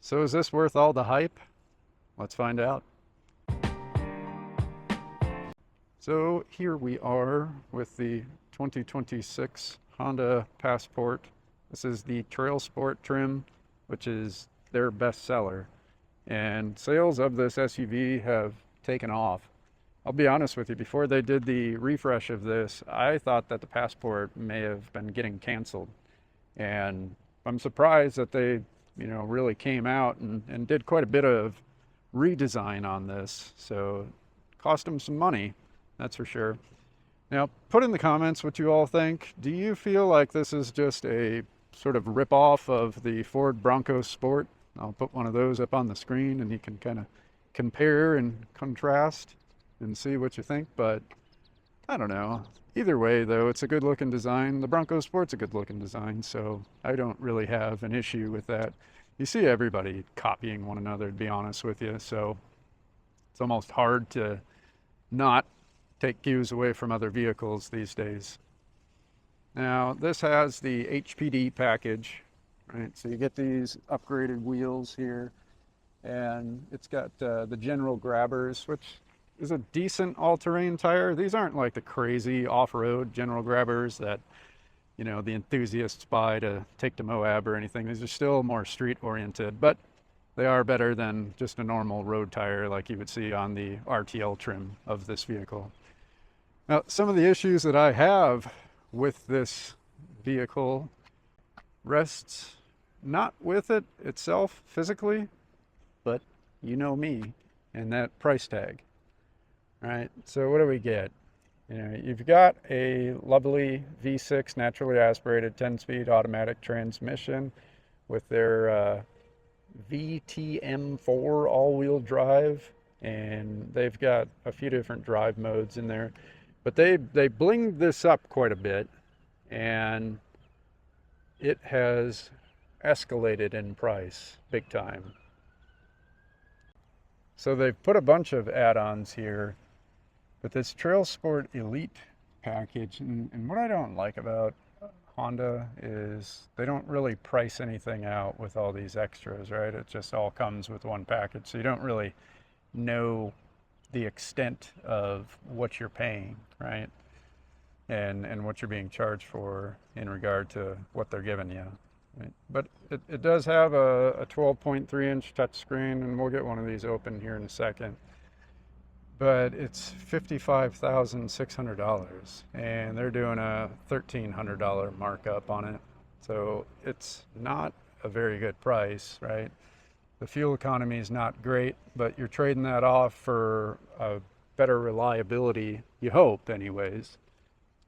So is this worth all the hype? Let's find out. So here we are with the 2026 Honda Passport. This is the TrailSport trim, which is their best seller. And sales of this SUV have taken off. I'll be honest with you, before they did the refresh of this, I thought that the Passport may have been getting canceled. And I'm surprised that they, really came out and did quite a bit of redesign on this. So it cost them some money, that's for sure. Now, put in the comments what you all think. Do you feel like this is just a sort of rip-off of the Ford Bronco Sport? I'll put one of those up on the screen and you can kind of compare and contrast and see what you think. But I don't know. Either way, though, it's a good looking design. The Bronco Sport's a good looking design, so I don't really have an issue with that. You see everybody copying one another, to be honest with you, so it's almost hard to not take cues away from other vehicles these days. Now, this has the HPD package, right? So you get these upgraded wheels here, and it's got the general grabbers, which is a decent all-terrain tire. These aren't like the crazy off-road general grabbers that, the enthusiasts buy to take to Moab or anything. These are still more street-oriented, but they are better than just a normal road tire like you would see on the RTL trim of this vehicle. Now, some of the issues that I have with this vehicle rests not with it itself physically, but you know me and that price tag. Right, so what do we get? You've got a lovely V6 naturally aspirated 10-speed automatic transmission with their VTM4 all-wheel drive, and they've got a few different drive modes in there, but they blinged this up quite a bit, and it has escalated in price big time. So they've put a bunch of add-ons here. But this TrailSport Elite package, and what I don't like about Honda is they don't really price anything out with all these extras, right? It just all comes with one package. So you don't really know the extent of what you're paying, right? And what you're being charged for in regard to what they're giving you. Right? But it does have a 12.3-inch touchscreen, and we'll get one of these open here in a second. But it's $55,600, and they're doing a $1,300 markup on it. So it's not a very good price, right? The fuel economy is not great, but you're trading that off for a better reliability, you hope anyways.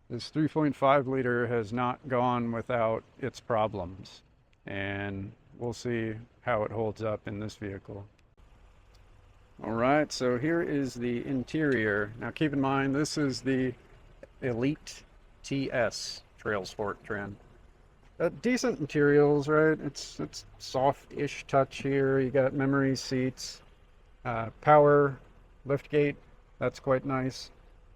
This 3.5 liter has not gone without its problems, and we'll see how it holds up in this vehicle. All right, so here is the interior. Now keep in mind, this is the Elite TS TrailSport trim. Decent materials, right? It's soft-ish touch here. You got memory seats, power liftgate. That's quite nice.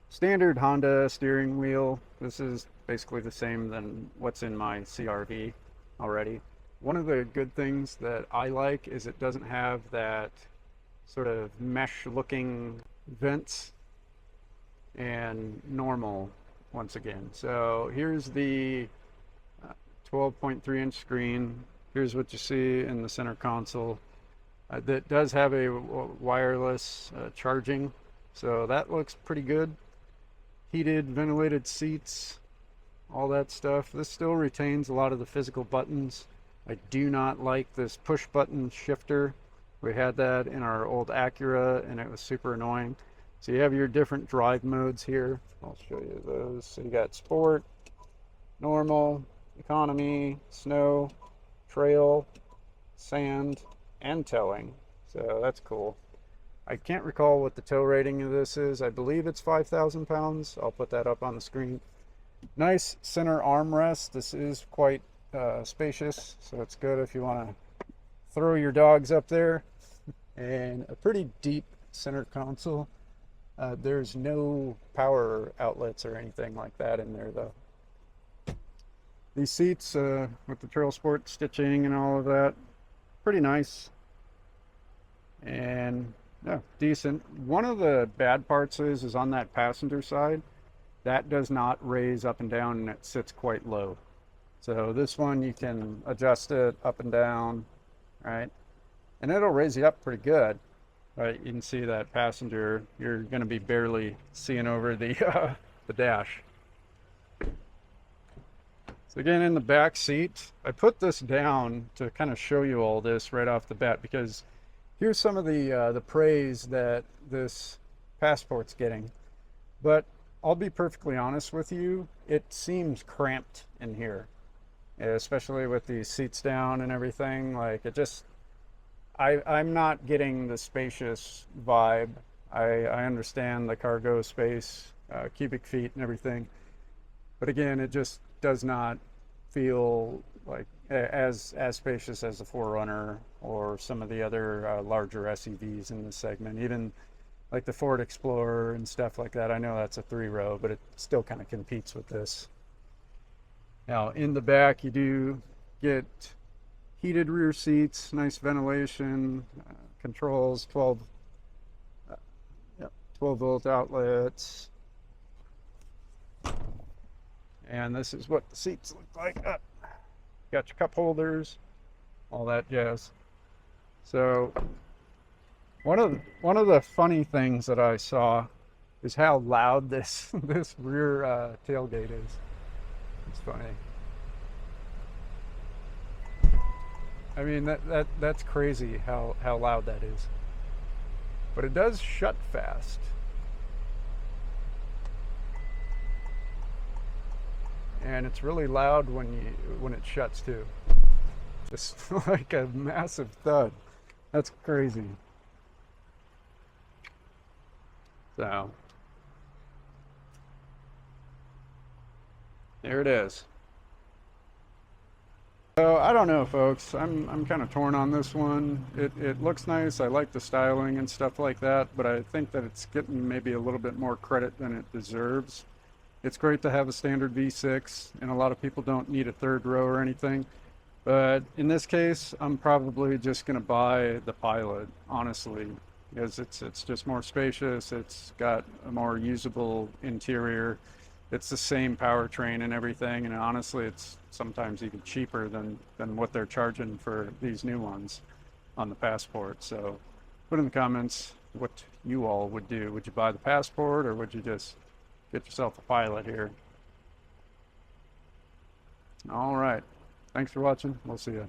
Standard Honda steering wheel. This is basically the same than what's in my CR-V already. One of the good things that I like is it doesn't have that sort of mesh looking vents and normal once again. So here's the 12.3-inch screen. Here's what you see in the center console. That does have a wireless charging, so that looks pretty good. Heated, ventilated seats, all that stuff. This still retains a lot of the physical buttons. I do not like this push button shifter. We had that in our old Acura, and it was super annoying. So you have your different drive modes here. I'll show you those. So you got sport, normal, economy, snow, trail, sand, and towing. So that's cool. I can't recall what the tow rating of this is. I believe it's 5,000 pounds. I'll put that up on the screen. Nice center armrest. This is quite spacious, so it's good if you want to throw your dogs up there. And a pretty deep center console. There's no power outlets or anything like that in there though. These seats with the TrailSport stitching and all of that, pretty nice. and yeah, decent. One of the bad parts is on that passenger side, that does not raise up and down and it sits quite low. So this one you can adjust it up and down, right? And it'll raise you up pretty good. Right, you can see that passenger, you're going to be barely seeing over the dash. So again, in the back seat, I put this down to kind of show you all this right off the bat, because here's some of the praise that this Passport's getting. But I'll be perfectly honest with you, it seems cramped in here, especially with these seats down and everything. Like it just, I'm not getting the spacious vibe. I understand the cargo space, cubic feet and everything, but again, it just does not feel like as spacious as the 4Runner or some of the other larger SUVs in this segment. Even like the Ford Explorer and stuff like that. I know that's a 3-row, but it still kind of competes with this. Now in the back, you do get heated rear seats, nice ventilation, controls, 12 volt outlets. And this is what the seats look like. Got your cup holders, all that jazz. So one of the funny things that I saw is how loud this this rear tailgate is. It's funny. I mean that's crazy how loud that is. But it does shut fast. And it's really loud when it shuts too. Just like a massive thud. That's crazy. So there it is. So I don't know, folks. I'm kind of torn on this one. It looks nice. I like the styling and stuff like that, but I think that it's getting maybe a little bit more credit than it deserves. It's great to have a standard V6, and a lot of people don't need a 3rd row or anything. But in this case, I'm probably just going to buy the Pilot, honestly, because it's just more spacious. It's got a more usable interior. It's the same powertrain and everything, and honestly, it's sometimes even cheaper than what they're charging for these new ones on the Passport. So put in the comments what you all would do. Would you buy the Passport, or would you just get yourself a Pilot here? All right. Thanks for watching. We'll see you.